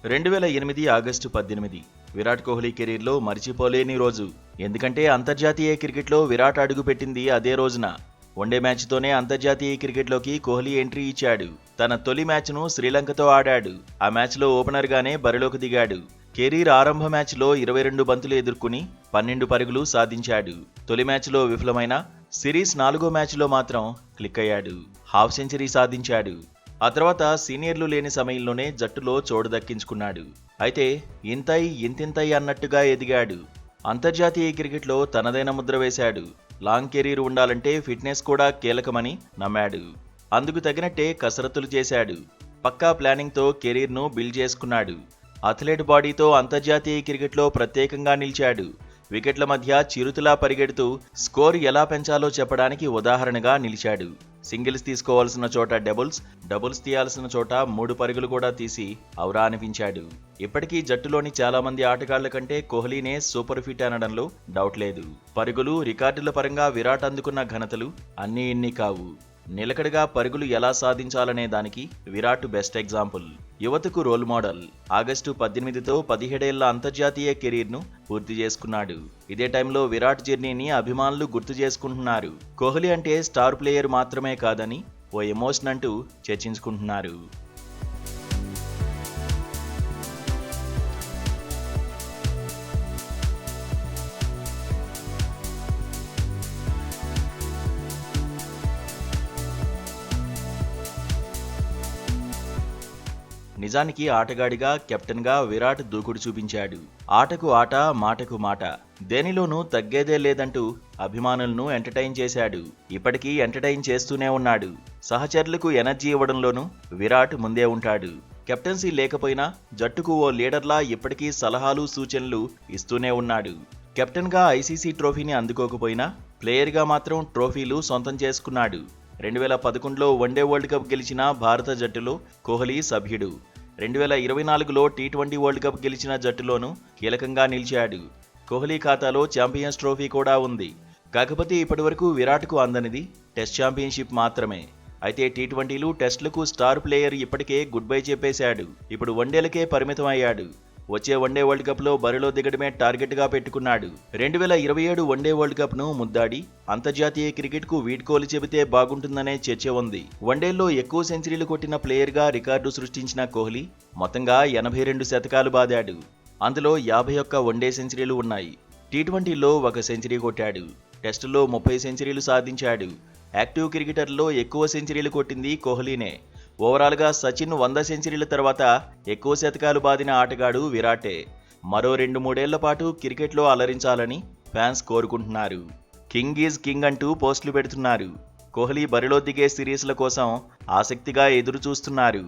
2008 August 18 Virat Kohli కెరీర్లో మరిచిపోలేని రోజు. ఎందుకంటే అంతర్జాతీయ క్రికెట్లో విరాట్ అడుగుపెట్టింది అదే రోజున. వన్డే మ్యాచ్తోనే అంతర్జాతీయ క్రికెట్లోకి కోహ్లీ ఎంట్రీ ఇచ్చాడు. తన తొలి మ్యాచ్ను శ్రీలంకతో ఆడాడు. ఆ మ్యాచ్లో ఓపెనర్గానే బరిలోకి దిగాడు. కెరీర్ ఆరంభ మ్యాచ్లో 22 బంతులు ఎదుర్కొని 12 పరుగులు సాధించాడు. తొలి మ్యాచ్లో విఫలమైన సిరీస్ 4గో మ్యాచ్లో మాత్రం క్లిక్ అయ్యాడు. హాఫ్ సెంచరీ సాధించాడు. ఆ తర్వాత సీనియర్లు లేని సమయంలోనే జట్టులో చోటు దక్కించుకున్నాడు. అయితే ఇంతింతై అన్నట్టుగా ఎదిగాడు. అంతర్జాతీయ క్రికెట్లో తనదైన ముద్ర వేశాడు. లాంగ్ కెరీర్ ఉండాలంటే ఫిట్నెస్ కూడా కీలకమని నమ్మాడు. అందుకు తగినట్టే కసరత్తులు చేశాడు. పక్కా ప్లానింగ్తో కెరీర్ను బిల్డ్ చేసుకున్నాడు. అథ్లెట్ బాడీతో అంతర్జాతీయ క్రికెట్లో ప్రత్యేకంగా నిలిచాడు. వికెట్ల మధ్య చిరుతులా పరిగెడుతూ స్కోర్ ఎలా పెంచాలో చెప్పడానికి ఉదాహరణగా నిలిచాడు. సింగిల్స్ తీసుకోవాల్సిన చోట డబుల్స్ తీయాల్సిన చోట 3 పరుగులు కూడా తీసి ఔరా అనిపించాడు. ఇప్పటికీ జట్టులోని చాలా మంది ఆటగాళ్ల కంటే కోహ్లీనే సూపర్ ఫిట్ అనడంలో డౌట్ లేదు. పరుగులు, రికార్డుల పరంగా విరాట్ అందుకున్న ఘనతలు అన్నీ ఇన్ని కావు. నిలకడగా పరుగులు ఎలా సాధించాలనే దానికి విరాట్ బెస్ట్ ఎగ్జాంపుల్. యువతకు రోల్ మోడల్. ఆగస్టు 18తో 17 ఏళ్ల అంతర్జాతీయ కెరీర్ను పూర్తి చేసుకున్నాడు. ఇదే టైంలో విరాట్ జర్నీని అభిమానులు గుర్తు చేసుకుంటున్నారు. కోహ్లీ అంటే స్టార్ ప్లేయర్ మాత్రమే కాదని ఓ ఎమోషన్ అంటూ చర్చించుకుంటున్నారు. నిజానికి ఆటగాడిగా, కెప్టెన్గా విరాట్ దూకుడు చూపించాడు. ఆటకు ఆట, మాటకు మాట, దేనిలోనూ తగ్గేదే లేదంటూ అభిమానులను ఎంటర్టైన్ చేశాడు. ఇప్పటికీ ఎంటర్టైన్ చేస్తూనే ఉన్నాడు. సహచరులకు ఎనర్జీ ఇవ్వడంలోనూ విరాట్ ముందే ఉంటాడు. కెప్టెన్సీ లేకపోయినా జట్టుకు ఓ లీడర్లా ఇప్పటికీ సలహాలు, సూచనలు ఇస్తూనే ఉన్నాడు. కెప్టెన్గా ఐసీసీ ట్రోఫీని అందుకోకపోయినా ప్లేయర్గా మాత్రం ట్రోఫీలు సొంతం చేసుకున్నాడు. 2011లో వన్డే వరల్డ్ కప్ గెలిచిన భారత జట్టులో కోహ్లీ సభ్యుడు. 2024లో టీ20 వరల్డ్ కప్ గెలిచిన జట్టులోనూ కీలకంగా నిలిచాడు. కోహ్లీ ఖాతాలో ఛాంపియన్స్ ట్రోఫీ కూడా ఉంది. కాకపోతే ఇప్పటివరకు విరాట్కు అందనిది టెస్ట్ ఛాంపియన్షిప్ మాత్రమే. అయితే టీ20లు, టెస్టులకు స్టార్ ప్లేయర్ ఇప్పటికే గుడ్ బై చెప్పేశాడు. ఇప్పుడు వన్డేలకే పరిమితం అయ్యాడు. వచ్చే వన్డే వరల్డ్ కప్లో బరిలో దిగడమే టార్గెట్గా పెట్టుకున్నాడు. 2027 వన్డే వరల్డ్ కప్ను ముద్దాడి అంతర్జాతీయ క్రికెట్కు వీడ్కోలు చెబితే బాగుంటుందనే చర్చ ఉంది. వన్డేల్లో ఎక్కువ సెంచరీలు కొట్టిన ప్లేయర్గా రికార్డు సృష్టించిన కోహ్లీ మొత్తంగా 82 శతకాలు బాదాడు. అందులో 51 వన్డే సెంచరీలు ఉన్నాయి. టీ20లో 1 సెంచరీ కొట్టాడు. టెస్టులో 30 సెంచరీలు సాధించాడు. యాక్టివ్ క్రికెటర్లో ఎక్కువ సెంచరీలు కొట్టింది కోహ్లీనే. ఓవరాల్గా సచిన్ 100 సెంచరీల తర్వాత ఎక్కువ శతకాలు బాదిన ఆటగాడు విరాటే. మరో 2-3 ఏళ్ల పాటు క్రికెట్లో అలరించాలని ఫ్యాన్స్ కోరుకుంటున్నారు. కింగ్ ఈజ్ కింగ్ అంటూ పోస్టులు పెడుతున్నారు. కోహ్లీ బరిలో దిగే సిరీస్ల కోసం ఆసక్తిగా ఎదురు చూస్తున్నారు.